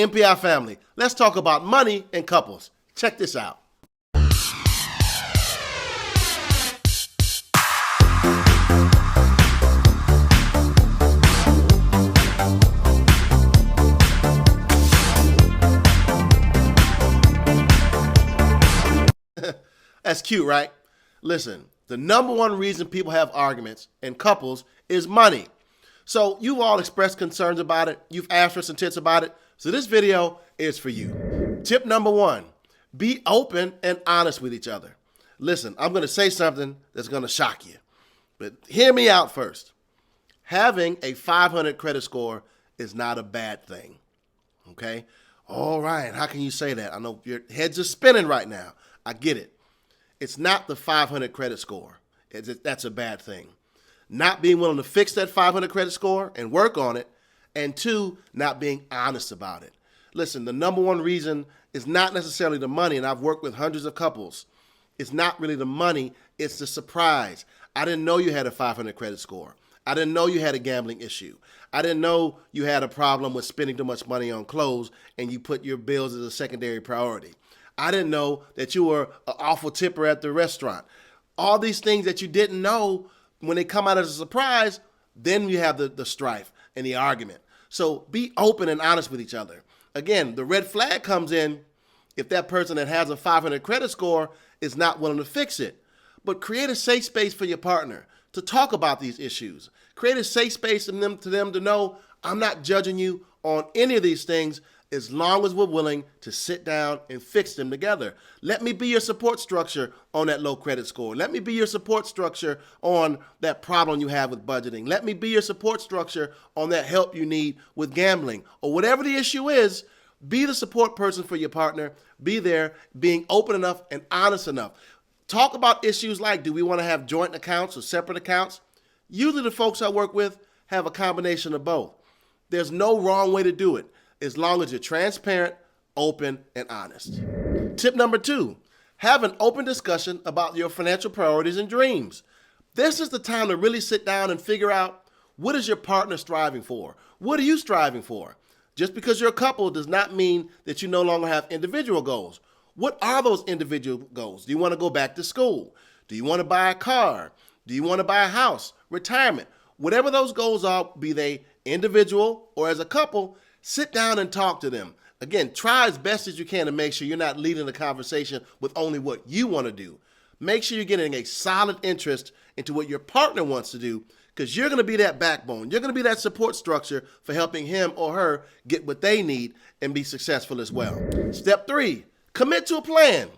MPI family, let's talk about money and couples. Check this out. That's cute, right? Listen, the number one reason people have arguments in couples is money. So you've all expressed concerns about it. You've asked for some tips about it. So this video is for you. Tip number one, be open and honest with each other. Listen, I'm going to say something that's going to shock you, but hear me out first. Having a 500 credit score is not a bad thing, okay? All right, how can you say that? I know your heads are spinning right now. I get it. It's not the 500 credit score. That's a bad thing. Not being willing to fix that 500 credit score and work on it, and two, not being honest about it. Listen, the number one reason is not necessarily the money, and I've worked with hundreds of couples. It's not really the money, it's the surprise. I didn't know you had a 500 credit score. I didn't know you had a gambling issue. I didn't know you had a problem with spending too much money on clothes and you put your bills as a secondary priority. I didn't know that you were an awful tipper at the restaurant. All these things that you didn't know, when they come out as a surprise, then you have the strife and the argument. So be open and honest with each other. Again, the red flag comes in if that person that has a 500 credit score is not willing to fix it. But create a safe space for your partner to talk about these issues. Create a safe space for them to know, I'm not judging you on any of these things as long as we're willing to sit down and fix them together. Let me be your support structure on that low credit score. Let me be your support structure on that problem you have with budgeting. Let me be your support structure on that help you need with gambling. Or whatever the issue is, be the support person for your partner. Be there, being open enough and honest enough. Talk about issues like, do we want to have joint accounts or separate accounts? Usually the folks I work with have a combination of both. There's no wrong way to do it, as long as you're transparent, open, and honest. Tip number two, have an open discussion about your financial priorities and dreams. This is the time to really sit down and figure out, what is your partner striving for? What are you striving for? Just because you're a couple does not mean that you no longer have individual goals. What are those individual goals? Do you want to go back to school? Do you want to buy a car? Do you want to buy a house? Retirement? Whatever those goals are, be they individual or as a couple, sit down and talk to them. Again, try as best as you can to make sure you're not leading the conversation with only what you want to do. Make sure you're getting a solid interest into what your partner wants to do, because you're going to be that backbone. You're going to be that support structure for helping him or her get what they need and be successful as well. Step three, commit to a plan.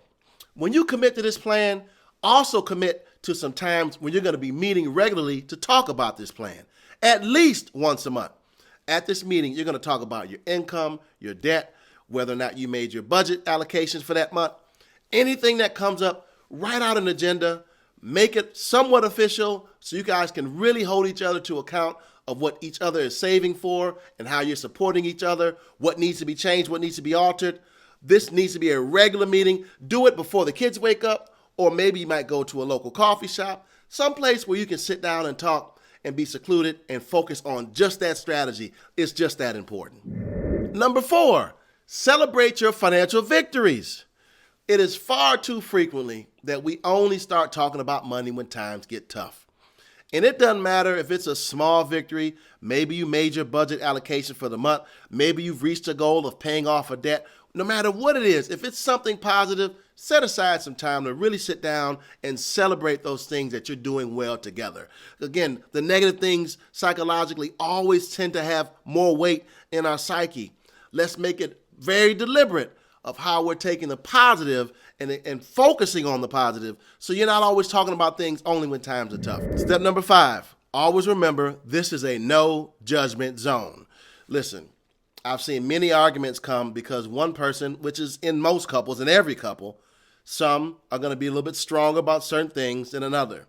When you commit to this plan, also commit to some times when you're going to be meeting regularly to talk about this plan, at least once a month. At this meeting, you're going to talk about your income, your debt, whether or not you made your budget allocations for that month. Anything that comes up, write out an agenda, make it somewhat official so you guys can really hold each other to account of what each other is saving for and how you're supporting each other, what needs to be changed, what needs to be altered. This needs to be a regular meeting. Do it before the kids wake up, or maybe you might go to a local coffee shop, someplace where you can sit down and talk and be secluded and focus on just that strategy. It's just that important. Number four, celebrate your financial victories. It is far too frequently that we only start talking about money when times get tough. And it doesn't matter if it's a small victory. Maybe you made your budget allocation for the month. Maybe you've reached a goal of paying off a debt. No matter what it is, if it's something positive, set aside some time to really sit down and celebrate those things that you're doing well together. Again, the negative things psychologically always tend to have more weight in our psyche. Let's make it very deliberate of how we're taking the positive and focusing on the positive, so you're not always talking about things only when times are tough. Step number five, always remember, this is a no judgment zone. Listen, I've seen many arguments come because one person, which is in most couples, in every couple, some are going to be a little bit stronger about certain things than another.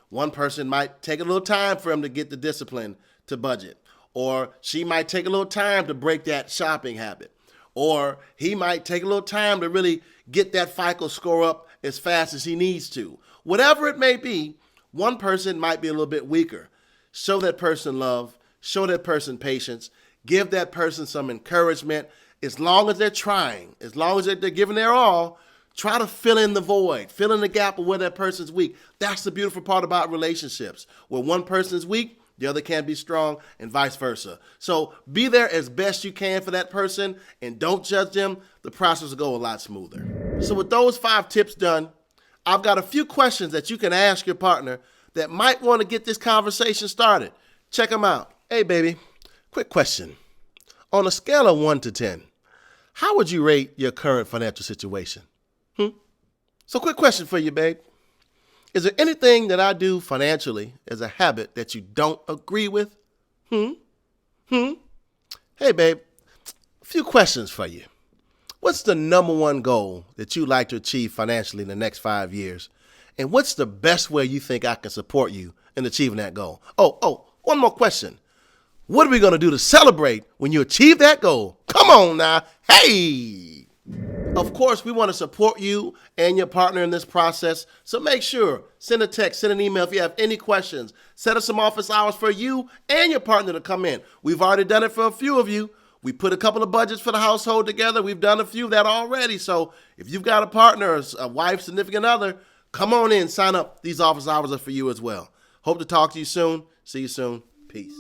One person might take a little time for him to get the discipline to budget, or she might take a little time to break that shopping habit, or he might take a little time to really get that FICO score up as fast as he needs to. Whatever it may be, one person might be a little bit weaker. Show that person love, show that person patience, give that person some encouragement. as long as they're trying, as long as they're giving their all, try to fill in the void, fill in the gap of where that person's weak. That's the beautiful part about relationships. Where one person is weak, the other can be strong, and vice versa. So be there as best you can for that person, and don't judge them. The process will go a lot smoother. So with those 5 tips done, I've got a few questions that you can ask your partner that might want to get this conversation started. Check them out. Hey, baby, quick question. On a scale of 1 to 10, how would you rate your current financial situation? So quick question for you, babe. Is there anything that I do financially as a habit that you don't agree with? Hey, babe, a few questions for you. What's the number one goal that you'd like to achieve financially in the next 5 years? And what's the best way you think I can support you in achieving that goal? Oh, one more question. What are we going to do to celebrate when you achieve that goal? Come on now. Hey! Of course, we want to support you and your partner in this process. So make sure, send a text, send an email if you have any questions. Set up some office hours for you and your partner to come in. We've already done it for a few of you. We put a couple of budgets for the household together. We've done a few of that already. So if you've got a partner, a wife, significant other, come on in, sign up. These office hours are for you as well. Hope to talk to you soon. See you soon. Peace.